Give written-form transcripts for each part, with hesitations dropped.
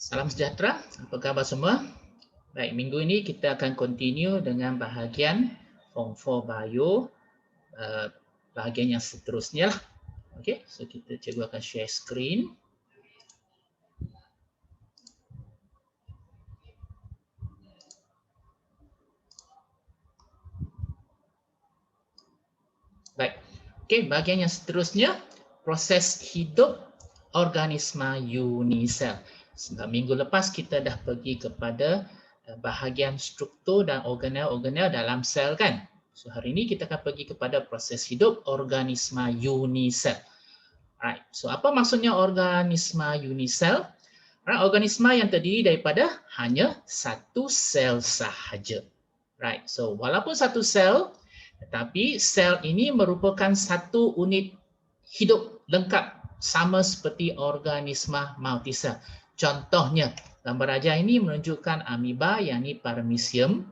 Salam sejahtera, apa khabar semua? Baik, minggu ini kita akan continue dengan bahagian Form 4 Bio, bahagian yang seterusnya lah. Okey, so kita cikgu akan share screen. Baik, okey, bahagian yang seterusnya, proses hidup organisma unisel. Sebab minggu lepas kita dah pergi kepada bahagian struktur dan organel-organel dalam sel kan. So hari ini kita akan pergi kepada proses hidup organisma unisel. Right. So apa maksudnya organisma unisel? Right. Organisma yang terdiri daripada hanya satu sel sahaja. Right. So walaupun satu sel, tetapi sel ini merupakan satu unit hidup lengkap sama seperti organisma multisel. Contohnya, gambar rajah ini menunjukkan amoeba yang ni paramecium.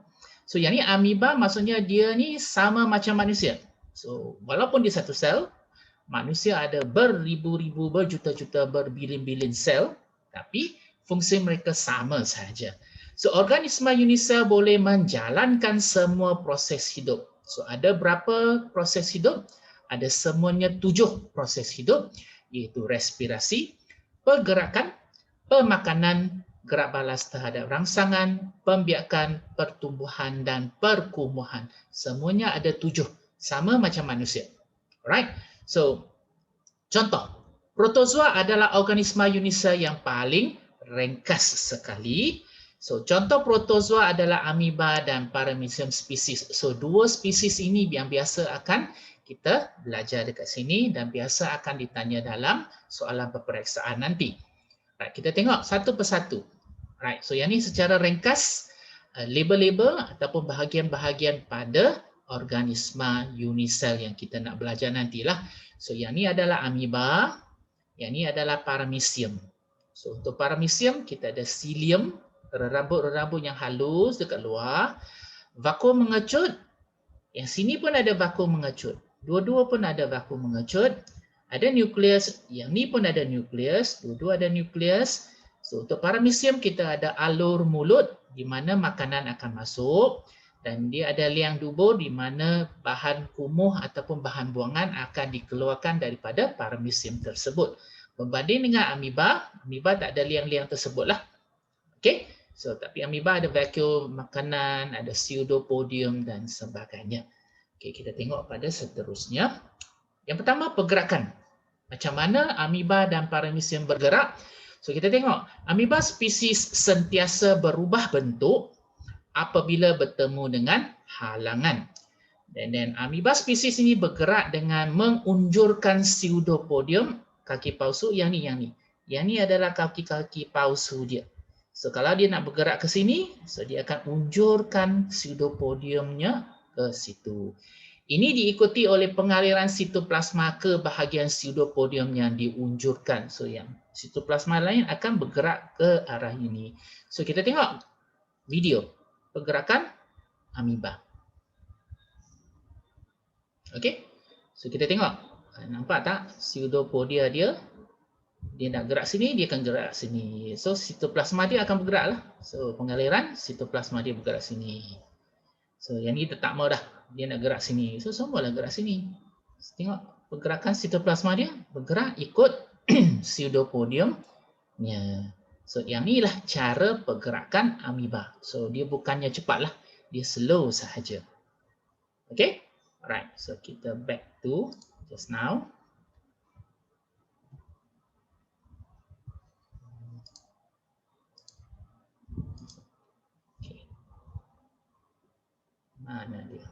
So yang ni amoeba maksudnya dia ni sama macam manusia. So walaupun dia satu sel, manusia ada beribu-ribu, berjuta-juta, berbilion-bilion sel, tapi fungsi mereka sama sahaja. So organisma unisel boleh menjalankan semua proses hidup. So ada berapa proses hidup? Ada semuanya 7 proses hidup, iaitu respirasi, pergerakan, pemakanan, gerak balas terhadap rangsangan, pembiakan, pertumbuhan dan perkumuhan. Semuanya ada 7, sama macam manusia. Alright. So, contoh, protozoa adalah organisma unisel yang paling ringkas sekali. So, contoh protozoa adalah amoeba dan paramecium spesies. So, dua spesies ini yang biasa akan kita belajar dekat sini dan biasa akan ditanya dalam soalan peperiksaan nanti. Right, kita tengok satu persatu. Right, so yang ni secara ringkas, label-label ataupun bahagian-bahagian pada organisma unisel yang kita nak belajar nantilah. So yang ni adalah amoeba, yang ni adalah paramecium. So untuk paramecium kita ada cilium, rerambut-rerambut yang halus dekat luar, vakuum mengecut, yang sini pun ada vakuum mengecut. Dua-dua pun ada vakuum mengecut. Ada nukleus, yang ni pun ada nukleus, dua-dua ada nukleus. So untuk paramecium kita ada alur mulut di mana makanan akan masuk. Dan dia ada liang dubur di mana bahan kumuh ataupun bahan buangan akan dikeluarkan daripada paramecium tersebut. Berbanding dengan amoeba, amoeba tak ada liang-liang tersebutlah. Okey. So tapi amoeba ada vakuum makanan, ada pseudopodium dan sebagainya. Okey, kita tengok pada seterusnya. Yang pertama, pergerakan. Macam mana amoeba dan paramecium bergerak? So kita tengok, amoeba spesies sentiasa berubah bentuk apabila bertemu dengan halangan. Dan amoeba spesies ini bergerak dengan mengunjurkan pseudopodium, kaki palsu yang ni. Yang ni adalah kaki-kaki palsu dia. So kalau dia nak bergerak ke sini, so dia akan unjurkan pseudopodiumnya ke situ. Ini diikuti oleh pengaliran sitoplasma ke bahagian pseudopodium yang diunjurkan. So yang sitoplasma lain akan bergerak ke arah ini. So kita tengok video pergerakan amoeba. Okey. So kita tengok. Nampak tak pseudopodia dia? Dia nak gerak sini, dia akan gerak sini. So sitoplasma dia akan bergeraklah. So pengaliran sitoplasma dia bergerak sini. So yang ni tak mau dah. Dia nak gerak sini. So semualah gerak sini. Tengok pergerakan sitoplasma dia bergerak ikut pseudopodiumnya. So yang inilah cara pergerakan amoeba. So dia bukannya cepatlah, dia slow sahaja. Okay? Alright. So kita back to just now. Okay. Mana dia?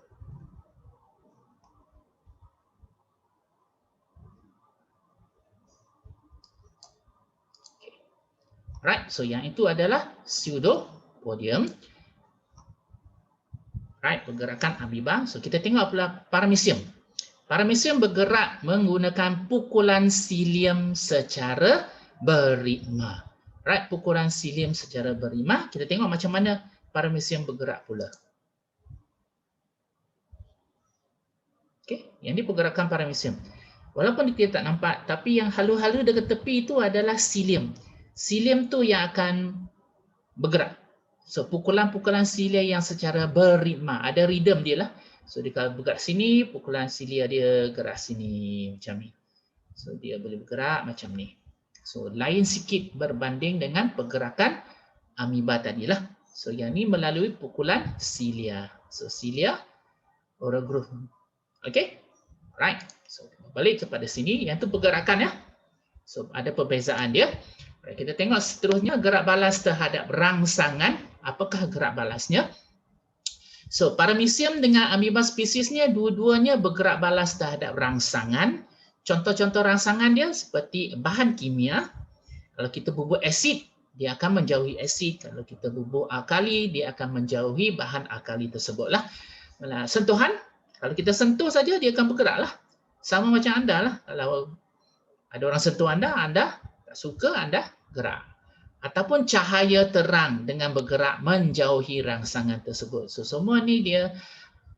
Right, so yang itu adalah pseudopodium. Right, pergerakan amoeba. So kita tengok pula paramecium. Paramecium bergerak menggunakan pukulan cilium secara berritma. Right, pukulan cilium secara berritma. Kita tengok macam mana paramecium bergerak pula. Okay, yang ini pergerakan paramecium. Walaupun kita tak nampak, tapi yang halu-halu dekat tepi itu adalah cilium. Silium tu yang akan bergerak. So pukulan-pukulan silia yang secara berritma, ada rhythm dia lah. So dia kalau bergerak sini, pukulan silia dia gerak sini macam ni. So dia boleh bergerak macam ni. So lain sikit berbanding dengan pergerakan amoeba tadilah. So yang ni melalui pukulan silia. So silia oral groove. Okay? Right. So balik kepada sini, yang tu pergerakan ya. So ada perbezaan dia. Right. Kita tengok seterusnya gerak balas terhadap rangsangan. Apakah gerak balasnya? So paramecium dengan amoeba spesiesnya dua-duanya bergerak balas terhadap rangsangan. Contoh-contoh rangsangan dia seperti bahan kimia. Kalau kita bubur asid, dia akan menjauhi asid. Kalau kita bubur alkali, dia akan menjauhi bahan alkali tersebutlah. Sentuhan, kalau kita sentuh saja dia akan bergeraklah. Sama macam anda lah. Kalau ada orang sentuh anda, anda tak suka, anda gerak. Ataupun cahaya terang dengan bergerak menjauhi rangsangan tersebut. So semua ni dia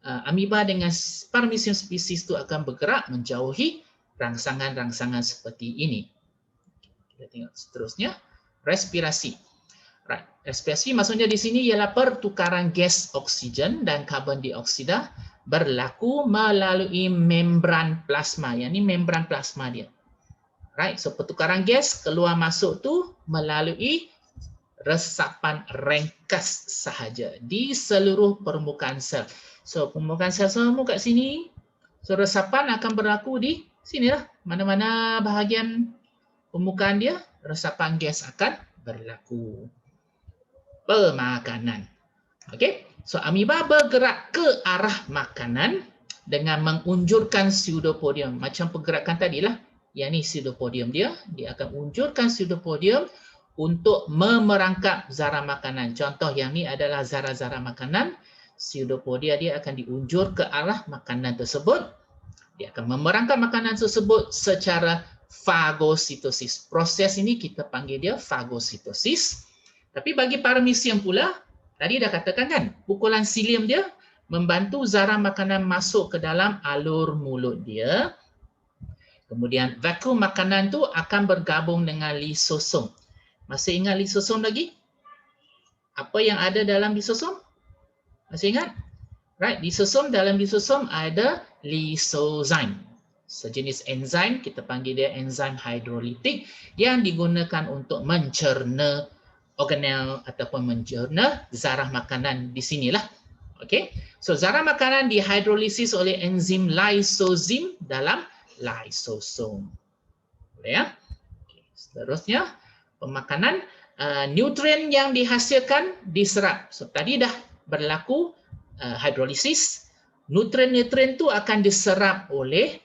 amoeba dengan paramecium spesies tu akan bergerak menjauhi rangsangan-rangsangan seperti ini. Kita tengok seterusnya, respirasi. Right. Respirasi maksudnya di sini ialah pertukaran gas oksigen dan karbon dioksida berlaku melalui membran plasma. Yang ni membran plasma dia. Right, so pertukaran gas keluar masuk tu melalui resapan ringkas sahaja di seluruh permukaan sel. So permukaan sel semua kat sini. So resapan akan berlaku di sinilah. Mana-mana bahagian permukaan dia, resapan gas akan berlaku. Pemakanan. Okey. So amoeba bergerak ke arah makanan dengan mengunjurkan pseudopodium. Macam pergerakan tadilah. Yang ni pseudopodium dia akan unjurkan pseudopodium untuk memerangkap zarah makanan. Contoh yang ni adalah zarah-zarah makanan. Pseudopodia dia akan diunjur ke arah makanan tersebut. Dia akan memerangkap makanan tersebut secara fagositosis. Proses ini kita panggil dia fagositosis. Tapi bagi paramecium pula, tadi dah katakan kan, pukulan silium dia membantu zarah makanan masuk ke dalam alur mulut dia. Kemudian vakum makanan tu akan bergabung dengan lisosom. Masih ingat lisosom lagi? Apa yang ada dalam lisosom? Masih ingat? Right, lisosom, dalam lisosom ada lisozyme. Sejenis enzim, kita panggil dia enzim hidrolitik yang digunakan untuk mencerna organel ataupun mencerna zarah makanan di sinilah. Okey. So zarah makanan dihidrolisis oleh enzim lysozyme dalam lisosom. Boleh ya? Okay. Seterusnya, pemakanan nutrien yang dihasilkan diserap. So tadi dah berlaku hidrolisis. Nutrien-nutrien tu akan diserap oleh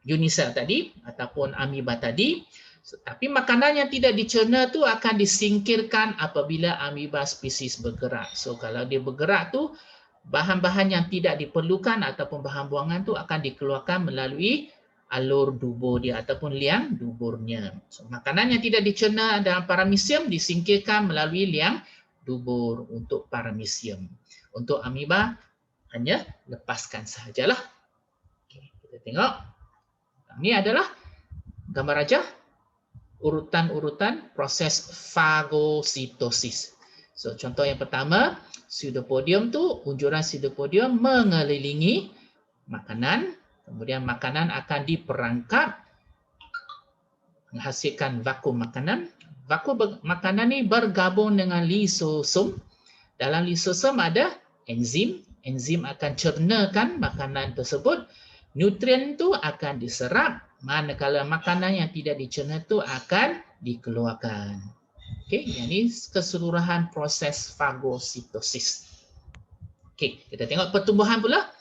unisel tadi ataupun amoeba tadi. So, tapi makanan yang tidak dicerna tu akan disingkirkan apabila amoeba spesies bergerak. So kalau dia bergerak tu, bahan-bahan yang tidak diperlukan ataupun bahan buangan tu akan dikeluarkan melalui alur dubur dia ataupun liang duburnya. So, makanan yang tidak dicerna dalam paramecium disingkirkan melalui liang dubur untuk paramecium. Untuk amoeba hanya lepaskan sahajalah. Okay, kita tengok. Ini adalah gambar rajah urutan-urutan proses fagositosis. So contoh yang pertama, pseudopodium tu, unjuran pseudopodium mengelilingi makanan, kemudian makanan akan diperangkap menghasilkan vakum makanan. Vakum makanan ni bergabung dengan lisosom. Dalam lisosom ada enzim, enzim akan cernakan makanan tersebut. Nutrien tu akan diserap, manakala makanan yang tidak dicerna tu akan dikeluarkan. Okey, yang ini keseluruhan proses fagositosis. Okey, kita tengok pertumbuhan pula.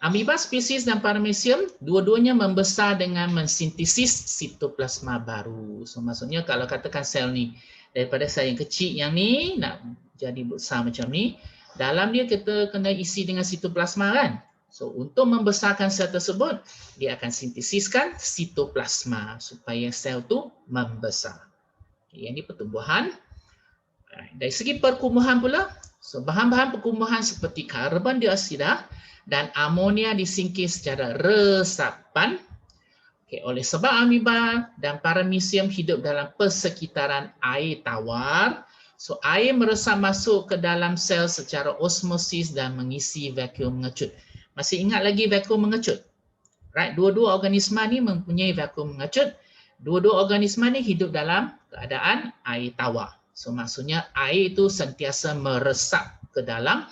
Amoeba spesies dan paramecium dua-duanya membesar dengan mensintesis sitoplasma baru. So maksudnya kalau katakan sel ni daripada sel yang kecil yang ni nak jadi besar macam ni, dalam dia kita kena isi dengan sitoplasma kan. So untuk membesarkan sel tersebut, dia akan sintesiskan sitoplasma supaya sel tu membesar. Okay, ini pertumbuhan. Dari segi perkumuhan pula, so bahan-bahan perkumuhan seperti karbon dioksida dan amonia disingkir secara resapan. Okay, oleh sebab amoeba dan paramecium hidup dalam persekitaran air tawar, so air meresap masuk ke dalam sel secara osmosis dan mengisi vakuum mengecut. Masih ingat lagi vakuum mengecut? Right, dua-dua organisma ni mempunyai vakuum mengecut. Dua-dua organisma ni hidup dalam keadaan air tawar. So maksudnya air itu sentiasa meresap ke dalam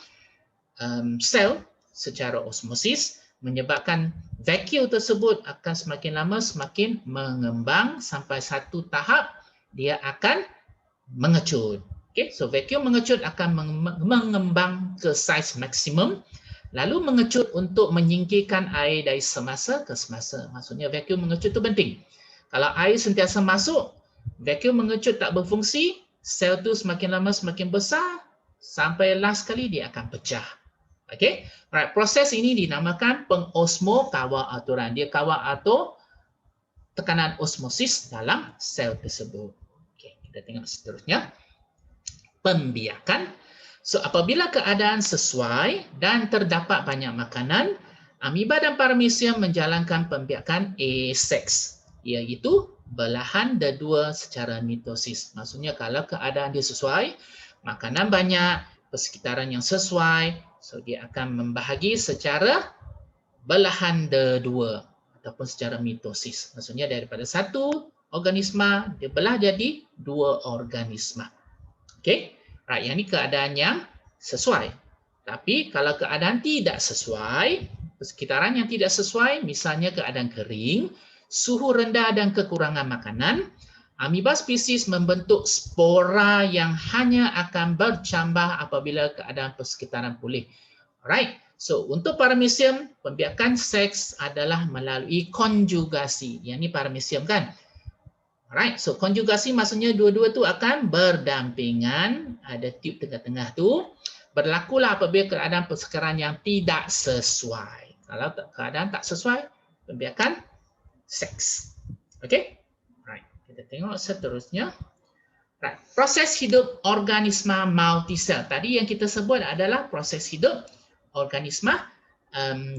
sel secara osmosis, menyebabkan vakuum tersebut akan semakin lama semakin mengembang sampai satu tahap dia akan mengecut. Okay, so vakuum mengecut akan mengembang ke saiz maksimum, lalu mengecut untuk menyingkirkan air dari semasa ke semasa. Maksudnya vakuum mengecut itu penting. Kalau air sentiasa masuk, vakuum mengecut tak berfungsi, sel tu semakin lama semakin besar, sampai last kali dia akan pecah. Okay, right. Proses ini dinamakan pengosmo kawal aturan. Dia kawal atur tekanan osmosis dalam sel tersebut. Okay, kita tengok seterusnya. Pembiakan. So, apabila keadaan sesuai dan terdapat banyak makanan, amoeba dan paramecium menjalankan pembiakan aseks, iaitu belahan dedua secara mitosis. Maksudnya kalau keadaan dia sesuai, makanan banyak, persekitaran yang sesuai, so dia akan membahagi secara belahan dedua ataupun secara mitosis. Maksudnya daripada satu organisma dia belah jadi dua organisma. Okey. Right, yang ni keadaan yang sesuai. Tapi kalau keadaan tidak sesuai, persekitaran yang tidak sesuai, misalnya keadaan kering, suhu rendah dan kekurangan makanan, amoeba spesies membentuk spora yang hanya akan bercambah apabila keadaan persekitaran pulih. Alright, so untuk paramecium, pembiakan seks adalah melalui konjugasi. Yang ni paramecium kan? Alright, so konjugasi maksudnya dua-dua tu akan berdampingan, ada tube tengah-tengah tu. Berlakulah apabila keadaan persekitaran yang tidak sesuai. Kalau keadaan tak sesuai, pembiakan seks. Okey? Right. Kita tengok seterusnya. Right. Proses hidup organisma multisel. Tadi yang kita sebut adalah proses hidup organisma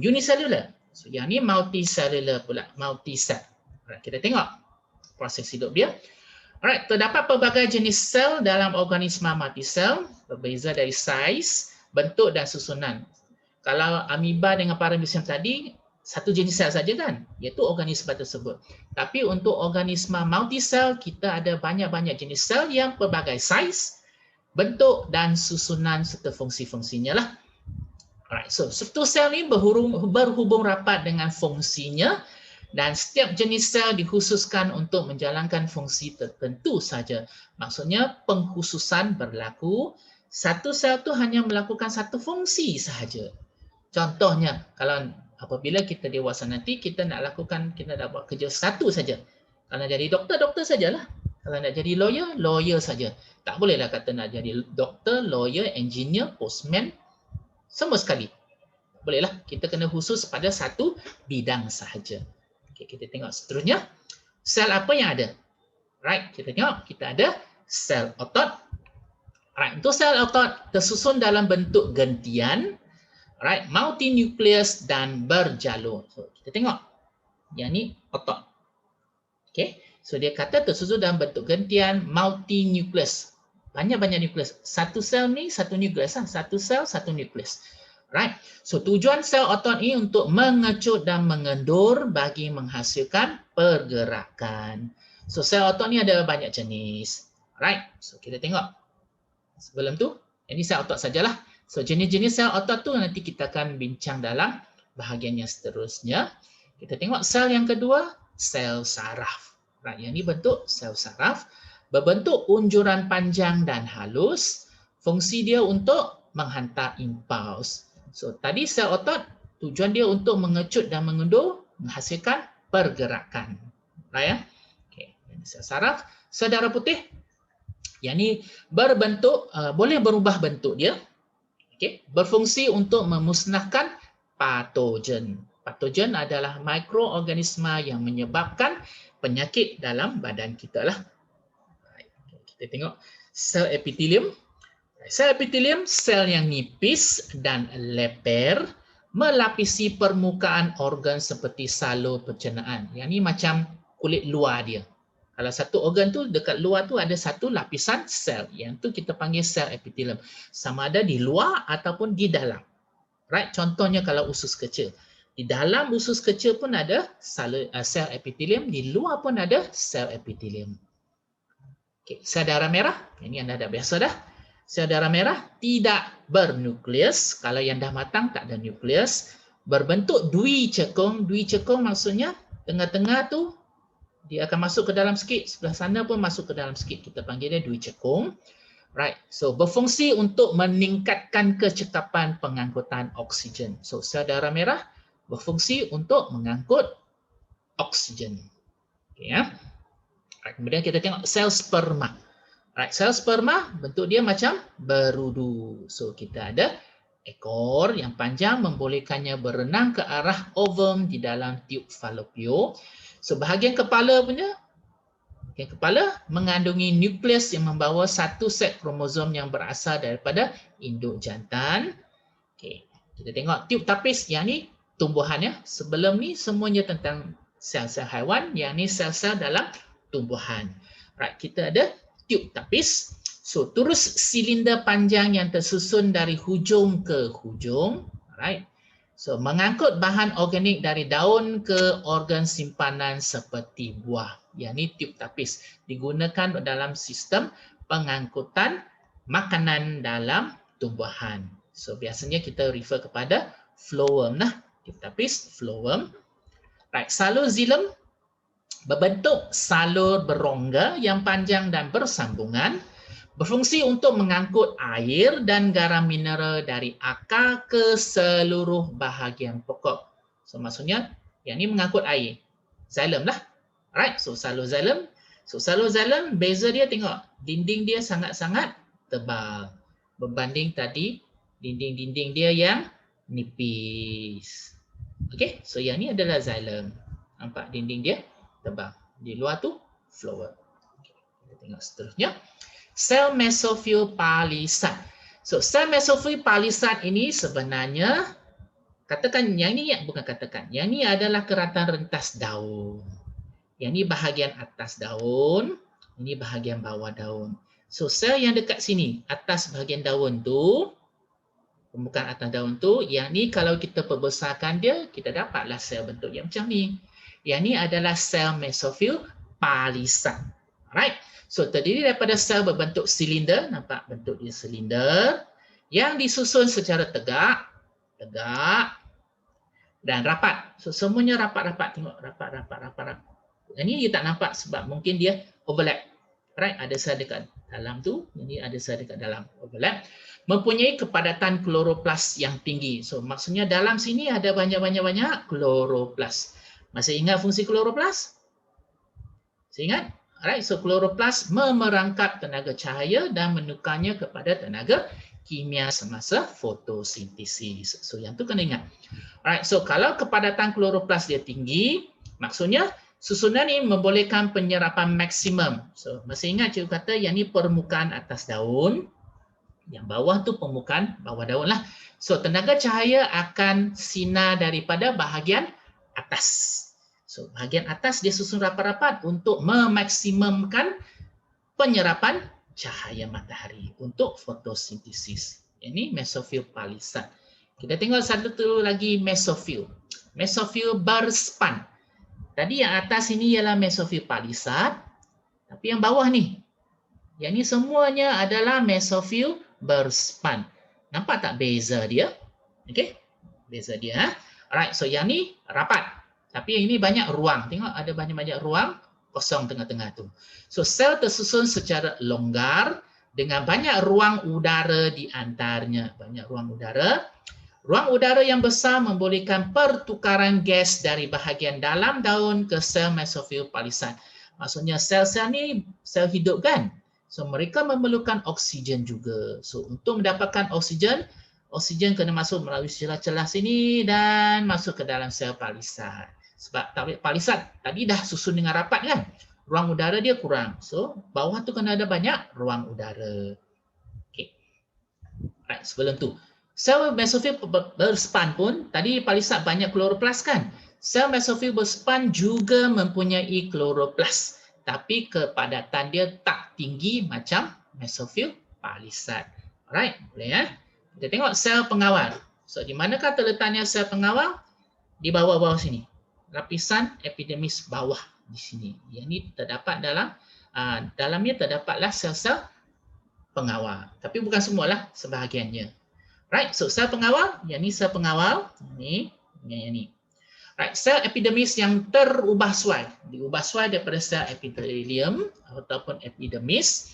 unicellular. So yang ni multicellular pula, multisel. Right. Kita tengok proses hidup dia. Alright, terdapat pelbagai jenis sel dalam organisma multisel, berbeza dari saiz, bentuk dan susunan. Kalau amoeba dengan paramecium tadi, satu jenis sel saja kan, iaitu organisma tersebut. Tapi untuk organisma multisel, kita ada banyak-banyak jenis sel yang pelbagai saiz, bentuk dan susunan serta fungsi-fungsinya lah. Alright, so satu sel ni berhubung rapat dengan fungsinya, dan setiap jenis sel dikhususkan untuk menjalankan fungsi tertentu saja. Maksudnya pengkhususan berlaku, satu sel tu hanya melakukan satu fungsi sahaja. Contohnya, kalau apabila kita dewasa nanti, kita nak buat kerja satu saja. Kalau nak jadi doktor, doktor sajalah. Kalau nak jadi lawyer, lawyer saja. Tak bolehlah kata nak jadi doktor, lawyer, engineer, postman, semua sekali. Bolehlah, kita kena khusus pada satu bidang sahaja. Okay, kita tengok seterusnya. Sel apa yang ada? Right, kita tengok. Kita ada sel otot. Right, untuk sel otot tersusun dalam bentuk gentian, right, multinukleus dan berjalur. So, kita tengok. Yang ni otot. Okay, so dia kata tersusun dalam bentuk gentian, multinukleus. Banyak-banyak nukleus. Satu sel ni satu nukleus. Satu sel satu nukleus. Right. So tujuan sel otot ini untuk mengecut dan mengendur bagi menghasilkan pergerakan. So sel otot ni ada banyak jenis. Right. So kita tengok. Sebelum tu, ini sel otot sajalah. So jenis-jenis sel otot tu nanti kita akan bincang dalam bahagian yang seterusnya. Kita tengok sel yang kedua, sel saraf. Right. Yang ini bentuk sel saraf. Berbentuk unjuran panjang dan halus. Fungsi dia untuk menghantar impuls. So, tadi sel otot, tujuan dia untuk mengecut dan mengundur, menghasilkan pergerakan. Right, ya? Okay. Sel saraf, sel darah putih. Yang ni berbentuk, boleh berubah bentuk dia. Okay. Berfungsi untuk memusnahkan patogen. Patogen adalah mikroorganisma yang menyebabkan penyakit dalam badan kita lah. Kita tengok sel epitelium. Sel epitelium, sel yang nipis dan leper, melapisi permukaan organ seperti salur pencernaan. Yang ni macam kulit luar dia. Kalau satu organ tu dekat luar tu ada satu lapisan sel. Yang tu kita panggil sel epitelium. Sama ada di luar ataupun di dalam. Right? Contohnya kalau usus kecil. Di dalam usus kecil pun ada sel epitelium, di luar pun ada sel epitelium. Okay. Sel darah merah, ini anda dah biasa dah. Sel darah merah tidak bernukleus. Kalau yang dah matang tak ada nukleus. Berbentuk dwi-cekung. Dwi-cekung maksudnya tengah-tengah tu dia akan masuk ke dalam sikit. Sebelah sana pun masuk ke dalam sikit. Kita panggil dia dwi-cekung. Right. So berfungsi untuk meningkatkan kecekapan pengangkutan oksigen. So sel darah merah berfungsi untuk mengangkut oksigen. Okay, ya. Right. Kemudian kita tengok sel sperma. Right. Sel sperma bentuk dia macam berudu. So kita ada ekor yang panjang membolehkannya berenang ke arah ovum di dalam tiub falopio. So bahagian kepala punya, bahagian kepala mengandungi nukleus yang membawa satu set kromosom yang berasal daripada induk jantan. Okay. Kita tengok tiub tapis, yang ni tumbuhannya. Sebelum ni semuanya tentang sel-sel haiwan, yang ni sel-sel dalam tumbuhan. Right, kita ada tiub tapis. So turus silinder panjang yang tersusun dari hujung ke hujung. Right. So mengangkut bahan organik dari daun ke organ simpanan seperti buah. Yang ni tiub tapis. Digunakan dalam sistem pengangkutan makanan dalam tumbuhan. So biasanya kita refer kepada flowworm lah. Tiub tapis, flowworm. Right, salur xilem berbentuk salur berongga yang panjang dan bersambungan. Berfungsi untuk mengangkut air dan garam mineral dari akar ke seluruh bahagian pokok. So maksudnya yang ni mengangkut air. Xilem lah. Right, so salur xilem. So salur xilem beza dia tengok. Dinding dia sangat-sangat tebal. Berbanding tadi dinding-dinding dia yang nipis. Okey, so yang ni adalah xilem. Nampak dinding dia tebal. Di luar tu flower. Okay. Kita tengok seterusnya. Sel mesofil palisad. So sel mesofil palisad ini sebenarnya, katakan yang ni, bukan katakan, yang ni adalah keratan rentas daun. Yang ni bahagian atas daun, ini bahagian bawah daun. So sel yang dekat sini, atas bahagian daun tu, permukaan atas daun tu, yang ni kalau kita perbesarkan dia, kita dapatlah sel bentuk yang macam ni. Yang ni adalah sel mesofil palisad. Alright. So terdiri daripada sel berbentuk silinder, nampak bentuk dia silinder, yang disusun secara tegak dan rapat. So semuanya rapat-rapat, tengok rapat. Ini dia tak nampak sebab mungkin dia overlap. Right, ada sel dekat dalam tu, ini ada sel dekat dalam, overlap. Mempunyai kepadatan kloroplas yang tinggi. So maksudnya dalam sini ada banyak kloroplas. Masih ingat fungsi kloroplas? Masih ingat? Alright, so kloroplas memerangkap tenaga cahaya dan menukarnya kepada tenaga kimia semasa fotosintesis. So yang tu kena ingat. Alright, so kalau kepadatan kloroplas dia tinggi, maksudnya susunan ini membolehkan penyerapan maksimum. So masih ingat cikgu kata yang ni permukaan atas daun, yang bawah tu permukaan bawah daun lah. So tenaga cahaya akan sinar daripada bahagian atas. So bahagian atas dia susun rapat-rapat untuk memaksimumkan penyerapan cahaya matahari untuk fotosintesis. Ini mesofil palisad. Kita tengok satu lagi mesofil. Mesofil berspan. Tadi yang atas ini ialah mesofil palisad, tapi yang bawah ni, yang ni semuanya adalah mesofil berspan. Nampak tak beza dia? Okey, beza dia. Alright, so yang ni rapat. Tapi ini banyak ruang. Tengok ada banyak ruang kosong tengah-tengah tu. So sel tersusun secara longgar dengan banyak ruang udara di antaranya. Banyak ruang udara. Ruang udara yang besar membolehkan pertukaran gas dari bahagian dalam daun ke sel mesofil palisad. Maksudnya sel-sel ni sel hidup kan? So mereka memerlukan oksigen juga. So untuk mendapatkan oksigen, oksigen kena masuk melalui celah-celah sini dan masuk ke dalam sel palisad. Sebab palisad tadi dah susun dengan rapat kan? Ruang udara dia kurang. So bawah tu kena ada banyak ruang udara. Okey. Right, sebelum tu. Sel mesofil berspan pun, tadi palisat banyak kloroplas kan? Sel mesofil berspan juga mempunyai kloroplas, tapi kepadatan dia tak tinggi macam mesofil palisat. Alright, boleh ya? Kita tengok sel pengawal. So, di manakah terletaknya sel pengawal? Di bawah-bawah sini. Lapisan epidermis bawah di sini. Yang ini terdapat dalamnya terdapatlah sel-sel pengawal. Tapi bukan semualah, sebahagiannya. Right, so sel pengawal, yang ni sel pengawal, yang ni. Right, sel epidermis yang terubah suai, diubah suai daripada sel epithelium ataupun epidermis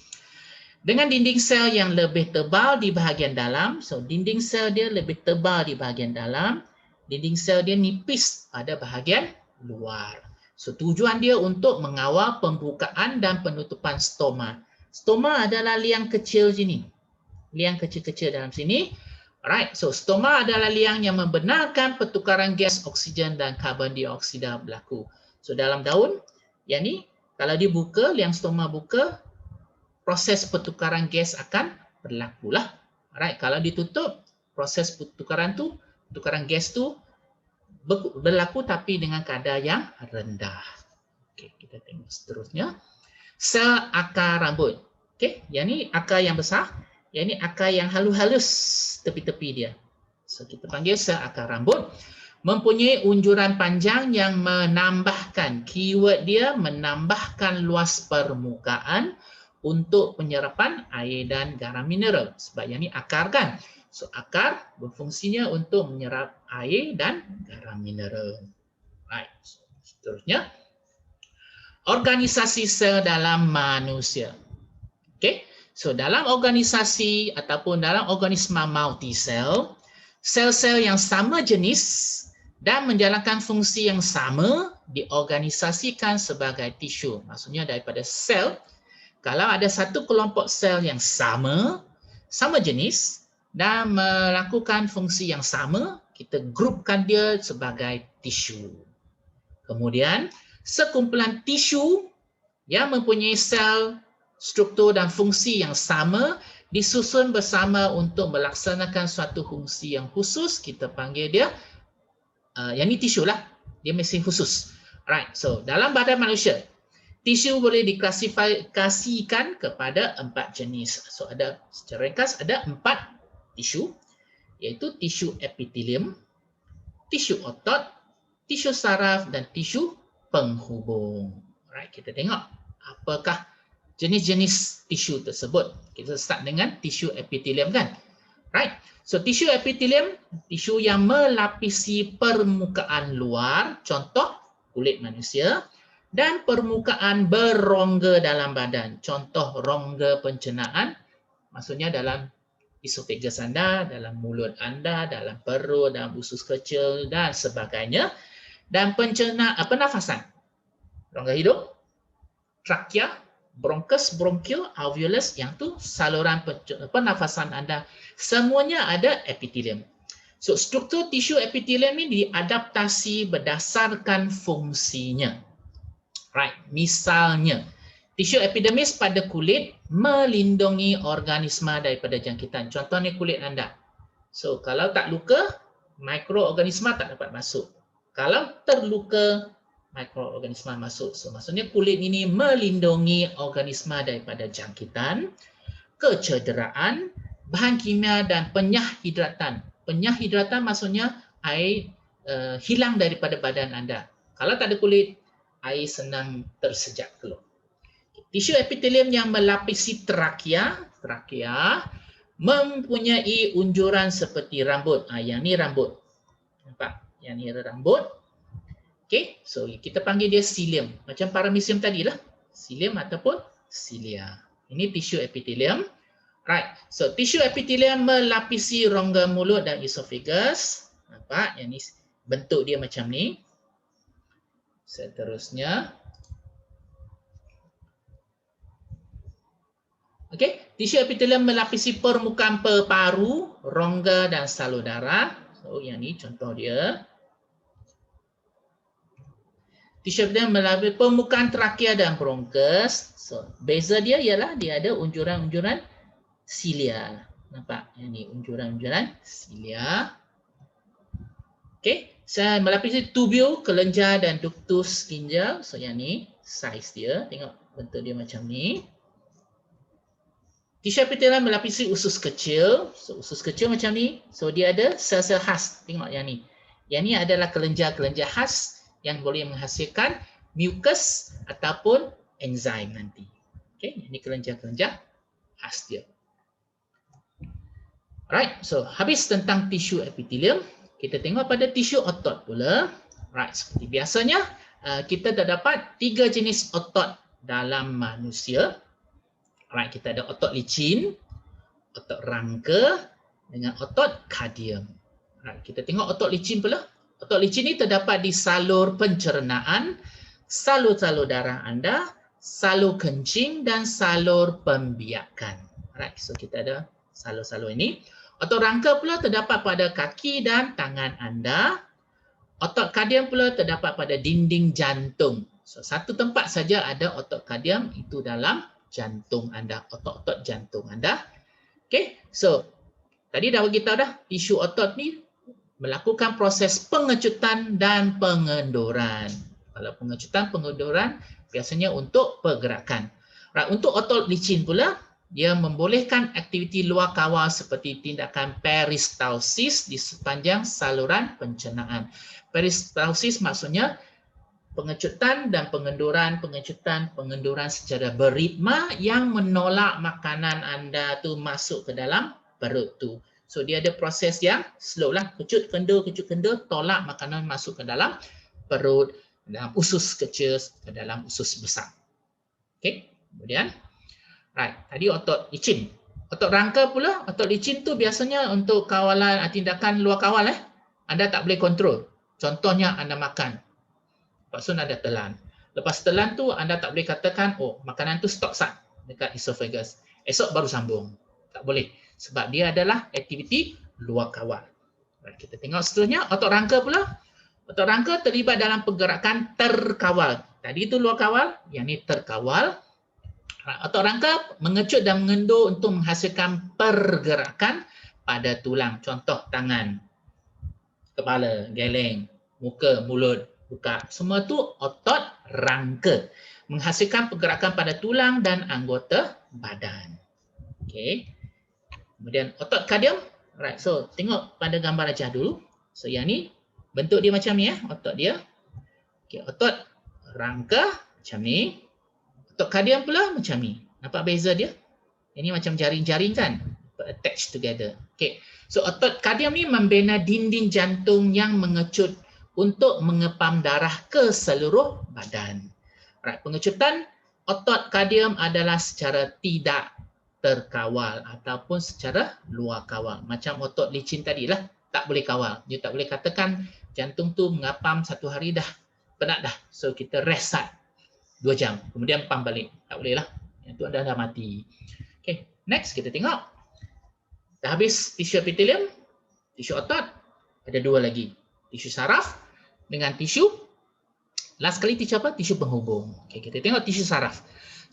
dengan dinding sel yang lebih tebal di bahagian dalam. So, dinding sel dia lebih tebal di bahagian dalam, dinding sel dia nipis pada bahagian luar. So, tujuan dia untuk mengawal pembukaan dan penutupan stoma. Stoma adalah liang kecil sini, liang kecil-kecil dalam sini. Alright, so stoma adalah liang yang membenarkan pertukaran gas oksigen dan karbon dioksida berlaku. So dalam daun, yang ni kalau dibuka, liang stoma buka, proses pertukaran gas akan berlaku lah. Alright, kalau ditutup, proses pertukaran gas tu berlaku tapi dengan kadar yang rendah. Okey, kita tengok seterusnya. Sel akar rambut. Okey, yang ni akar yang besar. Yang ini akar yang halus-halus tepi-tepi dia. So, kita panggil sel akar rambut. Mempunyai unjuran panjang yang menambahkan, keyword dia menambahkan luas permukaan untuk penyerapan air dan garam mineral. Sebab yang ini akar kan. So, akar berfungsinya untuk menyerap air dan garam mineral. Right. Seterusnya, organisasi sel dalam manusia. Okey. So, dalam organisasi ataupun dalam organisma multisel, sel-sel yang sama jenis dan menjalankan fungsi yang sama diorganisasikan sebagai tisu. Maksudnya daripada sel, kalau ada satu kelompok sel yang sama jenis dan melakukan fungsi yang sama, kita grupkan dia sebagai tisu. Kemudian, sekumpulan tisu yang mempunyai sel struktur dan fungsi yang sama disusun bersama untuk melaksanakan suatu fungsi yang khusus, kita panggil dia yang ni tisu lah, dia mesti khusus. Alright, so dalam badan manusia, tisu boleh diklasifikasikan kepada 4 jenis. So ada, secara ringkas ada 4 tisu, iaitu tisu epitelium, tisu otot, tisu saraf dan tisu penghubung. Alright, kita tengok apakah jenis-jenis tisu tersebut. Kita start dengan tisu epitelium kan. Right. So tisu epitelium, tisu yang melapisi permukaan luar, contoh kulit manusia, dan permukaan berongga dalam badan, contoh rongga pencernaan, maksudnya dalam esophagus anda, dalam mulut anda, dalam perut, dalam usus kecil dan sebagainya. Dan pernafasan, rongga hidung, trakea, bronchus, bronchial, alveolus, yang tu saluran pernafasan anda. Semuanya ada epitelium. So, struktur tisu epitelium ini diadaptasi berdasarkan fungsinya. Right, misalnya, tisu epidermis pada kulit melindungi organisma daripada jangkitan. Contohnya kulit anda. So, kalau tak luka, mikroorganisma tak dapat masuk. Kalau terluka, mikroorganisma masuk. So, maksudnya kulit ini melindungi organisma daripada jangkitan, kecederaan, bahan kimia dan penyahidratan. Penyahidratan maksudnya air hilang daripada badan anda. Kalau tak ada kulit, air senang tersejak keluar. Tisu epitelium yang melapisi trakea mempunyai unjuran seperti rambut. Yang ni rambut. Nampak? Yang ni rambut. Okey, so kita panggil dia cilium. Macam paramecium tadilah. Cilium ataupun cilia. Ini tisu epitelium. Right. So tisu epitelium melapisi rongga mulut dan esophagus. Nampak? Yang ni bentuk dia macam ni. Seterusnya. Okey, tisu epitelium melapisi permukaan paru, rongga dan salur darah. So yang ni contoh dia. Tisu epitelium melalui permukaan trakea dan bronchus. So, beza dia ialah dia ada unjuran-unjuran silia. Nampak? Yang ni unjuran-unjuran silia. Okey, saya melapisi tubule, kelenjar dan ductus ginjal. So yang ni saiz dia, tengok bentuk dia macam ni. Tisu epitelium melapisi usus kecil. So usus kecil macam ni. So dia ada sel-sel khas. Tengok yang ni. Yang ni adalah kelenjar-kelenjar khas yang boleh menghasilkan mucus ataupun enzim nanti. Okey, ini kelenjar-kelenjar khas dia. Alright, so habis tentang tisu epitelium, kita tengok pada tisu otot pula. Right, seperti biasanya kita terdapat 3 jenis otot dalam manusia. Right, kita ada otot licin, otot rangka dengan otot kardium. Right, kita tengok otot licin pula. Otot licin ni terdapat di salur pencernaan, salur-salur darah anda, salur kencing dan salur pembiakan. Right, so kita ada salur-salur ini. Otot rangka pula terdapat pada kaki dan tangan anda. Otot kardium pula terdapat pada dinding jantung. So satu tempat saja ada otot kardium, itu dalam jantung anda, otot-otot jantung anda. Okey, so tadi dah bagi tahu dah, tisu otot ni melakukan proses pengecutan dan pengendoran. Kalau pengecutan, pengendoran biasanya untuk pergerakan. Right, untuk otot licin pula, dia membolehkan aktiviti luar kawal seperti tindakan peristalsis di sepanjang saluran pencernaan. Peristalsis maksudnya pengecutan dan pengendoran, pengecutan, pengendoran secara beritma yang menolak makanan anda tu masuk ke dalam perut tu. So dia ada proses yang slow lah, kecut kendur, tolak makanan masuk ke dalam perut, dalam usus kecil, ke dalam usus besar. Okey, kemudian right, tadi otot licin. Otot rangka pula, otot licin tu biasanya untuk kawalan tindakan luar kawal anda tak boleh kontrol. Contohnya anda makan, lepas tu anda telan. Lepas telan tu anda tak boleh katakan, oh makanan tu stop sat dekat esophagus. Esok baru sambung. Tak boleh. Sebab dia adalah aktiviti luar kawal. Kita tengok seterusnya, otot rangka pula. Otot rangka terlibat dalam pergerakan terkawal. Tadi itu luar kawal, yang ni terkawal. Otot rangka mengecut dan mengendur untuk menghasilkan pergerakan pada tulang. Contoh tangan, kepala, geleng, muka, mulut, buka. Semua tu otot rangka. Menghasilkan pergerakan pada tulang dan anggota badan. Okey. Kemudian otot kardium. Right. So tengok pada gambar rajah dulu. So yang ni bentuk dia macam ni otot dia. Okey, otot rangka macam ni. Otot kardium pula macam ni. Nampak beza dia? Ini macam jaring-jaring kan? Attached together. Okey. So otot kardium ni membina dinding jantung yang mengecut untuk mengepam darah ke seluruh badan. Right. Pengecutan otot kardium adalah secara tidak terkawal ataupun secara luar kawal. Macam otot licin tadilah, tak boleh kawal. Dia tak boleh katakan jantung tu mengapam satu hari dah, penat dah. So kita rest 2 jam, kemudian pam balik. Tak boleh lah. Yang tu anda dah mati. Okay, next kita tengok. Dah habis tisu epitelium, tisu otot, ada 2 lagi. Tisu saraf dengan tisu, last kali tisu apa? Tisu penghubung. Okay, kita tengok tisu saraf.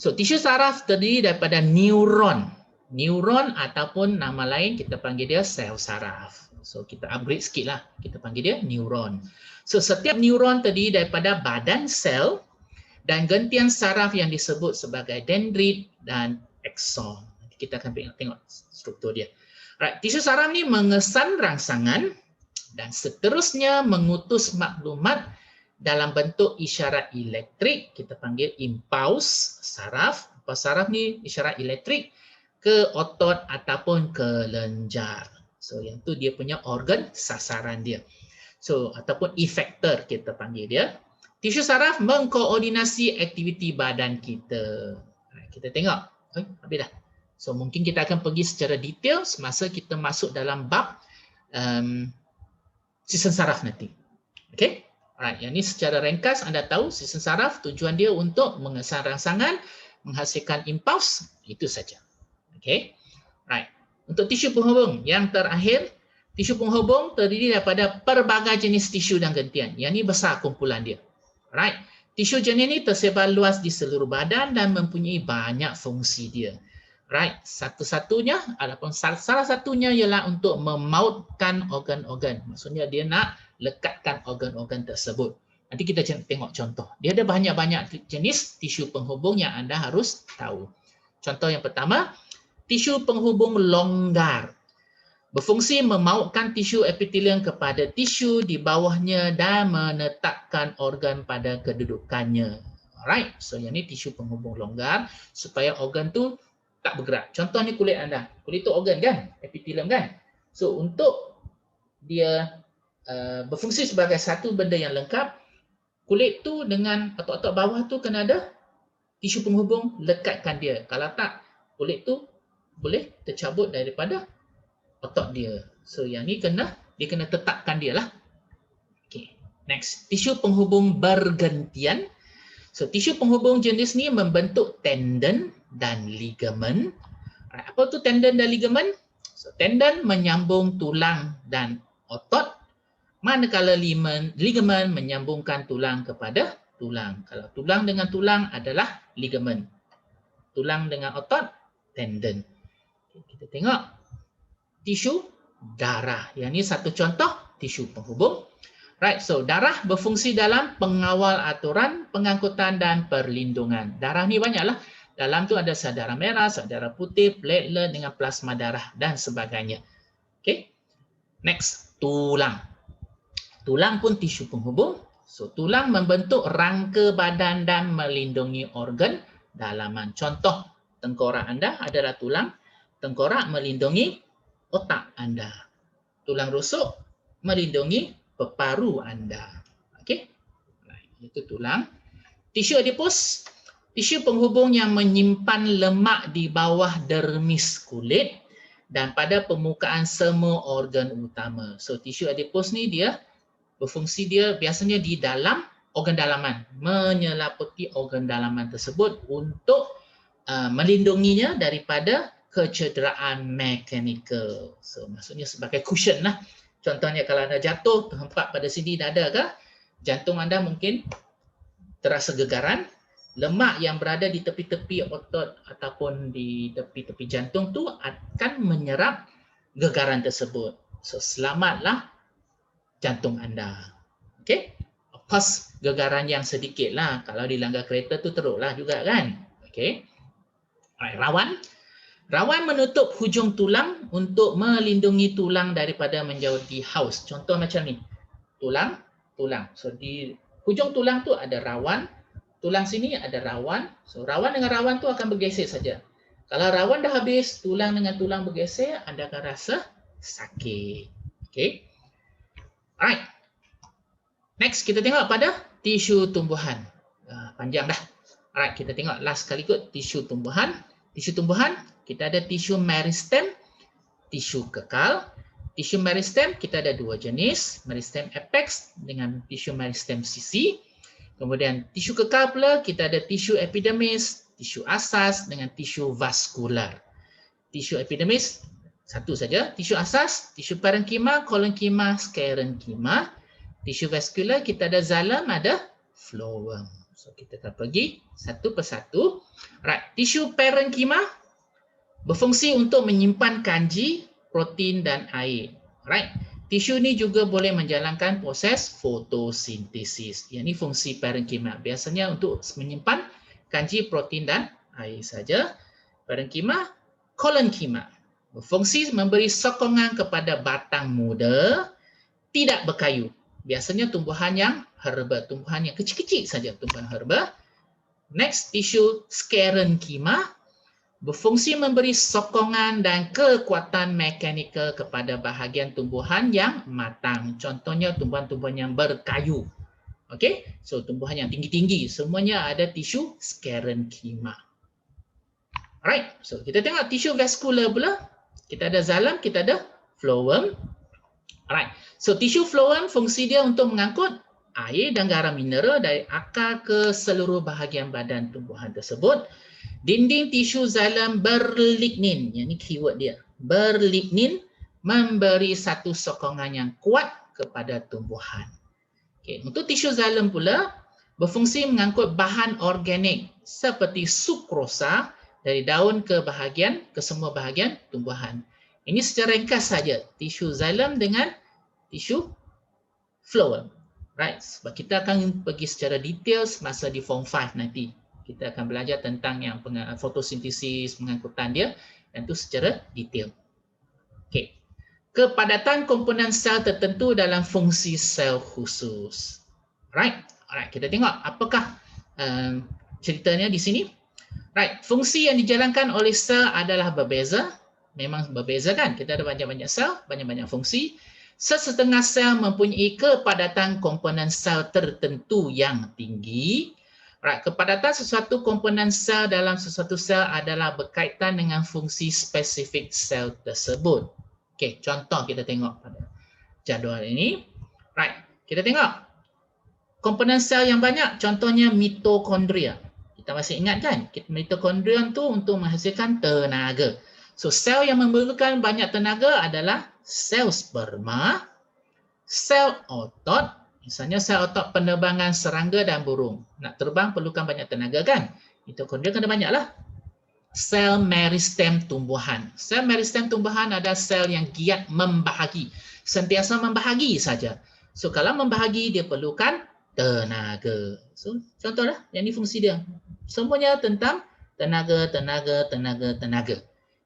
So, tisu saraf terdiri daripada neuron. Neuron ataupun nama lain kita panggil dia sel saraf. So, kita upgrade sikit lah. Kita panggil dia neuron. So, setiap neuron terdiri daripada badan sel dan gentian saraf yang disebut sebagai dendrit dan akson. Kita akan tengok struktur dia. Right. Tisu saraf ni mengesan rangsangan dan seterusnya mengutus maklumat dalam bentuk isyarat elektrik, kita panggil impuls saraf. Impuls saraf ni isyarat elektrik ke otot ataupun kelenjar. So yang tu dia punya organ sasaran dia. So ataupun efektor kita panggil dia. Tisu saraf mengkoordinasi aktiviti badan kita. Kita tengok. Habis dah. So mungkin kita akan pergi secara detail semasa kita masuk dalam bab sistem saraf nanti. Okey? Alright, yang ni secara ringkas anda tahu sistem saraf tujuan dia untuk mengesan rangsangan, menghasilkan impuls, itu saja. Okey. Right. Untuk tisu penghubung yang terakhir, tisu penghubung terdiri daripada pelbagai jenis tisu dan gentian. Yang ni besar kumpulan dia. Right. Tisu jenis ni tersebar luas di seluruh badan dan mempunyai banyak fungsi dia. Right, satu-satunya ataupun salah satunya ialah untuk memautkan organ-organ. Maksudnya dia nak lekatkan organ-organ tersebut. Nanti kita tengok contoh. Dia ada banyak-banyak jenis tisu penghubung yang anda harus tahu. Contoh yang pertama, tisu penghubung longgar. Berfungsi memautkan tisu epitelium kepada tisu di bawahnya dan menetapkan organ pada kedudukannya. Alright, so yang ini tisu penghubung longgar supaya organ tu tak bergerak. Contohnya kulit anda. Kulit tu organ kan? Epitelium kan? So untuk dia berfungsi sebagai satu benda yang lengkap, kulit tu dengan otot-otot bawah tu kena ada tisu penghubung lekatkan dia. Kalau tak, kulit tu boleh tercabut daripada otot dia. So yang ni dia kena tetapkan dia lah. Okay. Next, tisu penghubung bergantian. So tisu penghubung jenis ni membentuk tendon dan ligamen. Apa tu tendon dan ligamen? So tendon menyambung tulang dan otot, manakala ligamen menyambungkan tulang kepada tulang. Kalau tulang dengan tulang adalah ligamen. Tulang dengan otot, tendon. Kita tengok tisu darah. Yang ini satu contoh tisu penghubung. Right, so darah berfungsi dalam pengawal aturan, pengangkutan dan perlindungan. Darah ni banyaklah. Dalam tu ada sel darah merah, sel darah putih, platelet dengan plasma darah dan sebagainya. Okay. Next, tulang. Tulang pun tisu penghubung. So tulang membentuk rangka badan dan melindungi organ dalaman. Contoh, tengkorak anda adalah tulang. Tengkorak melindungi otak anda. Tulang rusuk melindungi peparu anda. Okey. Itu tulang. Tisu adipus, tisu penghubung yang menyimpan lemak di bawah dermis kulit dan pada permukaan semua organ utama. So tisu adipus ni dia berfungsi dia biasanya di dalam organ dalaman, menyelaputi organ dalaman tersebut untuk melindunginya daripada kecederaan mekanikal. So maksudnya sebagai cushion lah. Contohnya kalau anda jatuh, terhempak pada sini dada ke, jantung anda mungkin terasa gegaran, lemak yang berada di tepi-tepi otot ataupun di tepi-tepi jantung tu akan menyerap gegaran tersebut. So selamatlah jantung anda. Okey? Pas gegaran yang sedikit lah. Kalau dilanggar kereta tu teruklah juga kan. Okey? Rawan. Rawan menutup hujung tulang untuk melindungi tulang daripada menjadi haus. Contoh macam ni. Tulang. So di hujung tulang tu ada rawan. Tulang sini ada rawan. So rawan dengan rawan tu akan bergeser saja. Kalau rawan dah habis, tulang dengan tulang bergeser, anda akan rasa sakit. Okey. Alright. Next kita tengok pada tisu tumbuhan. Panjang dah. Alright, kita tengok last kali kot tisu tumbuhan. Tisu tumbuhan, kita ada tisu meristem, tisu kekal. Tisu meristem kita ada dua jenis, meristem apex dengan tisu meristem sisi. Kemudian tisu kekal pula kita ada tisu epidermis, tisu asas dengan tisu vaskular. Tisu epidermis satu saja, tisu asas, tisu parenkima, kolonkima, skerenkima. Tisu vaskular kita ada xilem, ada phloem. So kita akan pergi satu persatu. Right, tisu parenkima berfungsi untuk menyimpan kanji, protein dan air. Right. Tisu ni juga boleh menjalankan proses fotosintesis. Yang ini fungsi parenkima. Biasanya untuk menyimpan kanji, protein dan air saja. Parenkima, kolonkima berfungsi memberi sokongan kepada batang muda, tidak berkayu. Biasanya tumbuhan yang herba, tumbuhan yang kecil-kecil saja, tumbuhan herba. Next, tisu skerenkima berfungsi memberi sokongan dan kekuatan mekanikal kepada bahagian tumbuhan yang matang. Contohnya tumbuhan-tumbuhan yang berkayu. Okey, so tumbuhan yang tinggi-tinggi semuanya ada tisu skerenkima. Alright, so kita tengok tisu vaskular pula. Kita ada xilem, kita ada phloem. Alright, so tisu phloem fungsi dia untuk mengangkut air dan garam mineral dari akar ke seluruh bahagian badan tumbuhan tersebut. Dinding tisu xilem berlignin, yang ini keyword dia. Berlignin memberi satu sokongan yang kuat kepada tumbuhan. Okay. Untuk tisu xilem pula berfungsi mengangkut bahan organik seperti sukrosa dari daun ke semua bahagian tumbuhan. Ini secara ringkas saja tisu xylem dengan tisu phloem. Right, sebab kita akan pergi secara detail semasa di form 5 nanti. Kita akan belajar tentang yang fotosintesis, pengangkutan dia, dan itu secara detail. Okey. Kepadatan komponen sel tertentu dalam fungsi sel khusus. Right, alright, kita tengok apakah ceritanya di sini. Right, fungsi yang dijalankan oleh sel adalah berbeza. Memang berbeza kan? Kita ada banyak-banyak sel, banyak-banyak fungsi. Sesetengah sel mempunyai kepadatan komponen sel tertentu yang tinggi. Right, kepadatan sesuatu komponen sel dalam sesuatu sel adalah berkaitan dengan fungsi spesifik sel tersebut. Okey, contoh kita tengok pada jadual ini. Right, kita tengok komponen sel yang banyak, contohnya mitokondria. Kita masih ingat kan? Mitokondria itu untuk menghasilkan tenaga. So, sel yang memerlukan banyak tenaga adalah sel sperma, sel otot, misalnya sel otot penerbangan serangga dan burung. Nak terbang perlukan banyak tenaga kan? Mitokondria kena banyak lah. Sel meristem tumbuhan. Sel meristem tumbuhan adalah sel yang giat membahagi. Sentiasa membahagi saja. So, kalau membahagi dia perlukan tenaga. So, contohlah, yang ini fungsi dia. Semuanya tentang tenaga.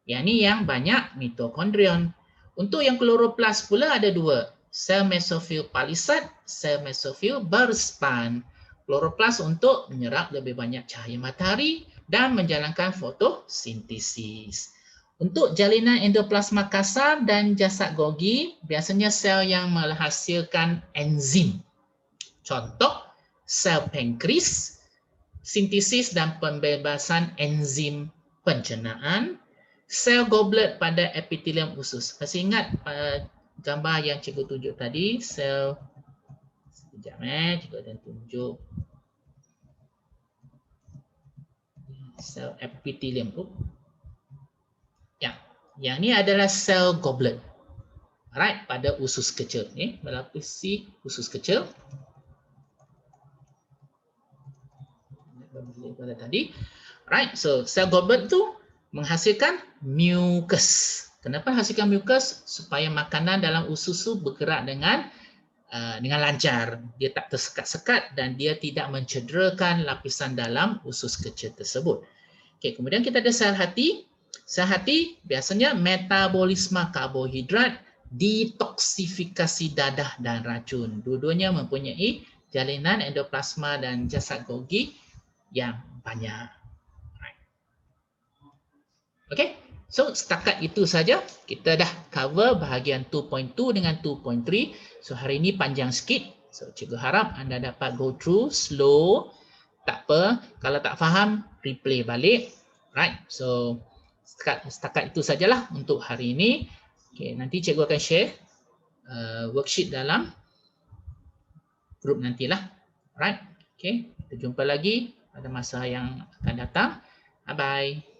Yang ini yang banyak mitokondrion. Untuk yang kloroplas pula ada dua. Sel mesofil palisad, sel mesofil berspan. Kloroplas untuk menyerap lebih banyak cahaya matahari dan menjalankan fotosintesis. Untuk jalinan endoplasma kasar dan jasad Golgi, biasanya sel yang menghasilkan enzim. Contoh, sel pankreas, sintesis dan pembebasan enzim pencernaan, sel goblet pada epitelium usus. Masih ingat gambar yang cikgu tunjuk tadi, sel, sekejap cikgu akan tunjuk. Sel epitelium. Ya, yang ini adalah sel goblet. Alright, pada usus kecil. Melapisi usus kecil. Tadi. Right, so sel goblet itu menghasilkan mucus. Kenapa hasilkan mucus? Supaya makanan dalam usus itu bergerak dengan lancar. Dia tak tersekat-sekat dan dia tidak mencederakan lapisan dalam usus kecil tersebut. Okay, kemudian kita ada sel hati. Sel hati biasanya metabolisme karbohidrat, detoksifikasi dadah dan racun. Dua-duanya mempunyai jalinan endoplasma dan jasad Golgi yang banyak. Okey, so setakat itu saja. Kita dah cover bahagian 2.2 dengan 2.3. So hari ini panjang sikit. So cikgu harap anda dapat go through slow. Tak apa, kalau tak faham replay balik. Right, so setakat itu sajalah untuk hari ini. Okay, nanti cikgu akan share worksheet dalam grup nantilah. Right, okay, kita jumpa lagi pada masa yang akan datang. Bye-bye.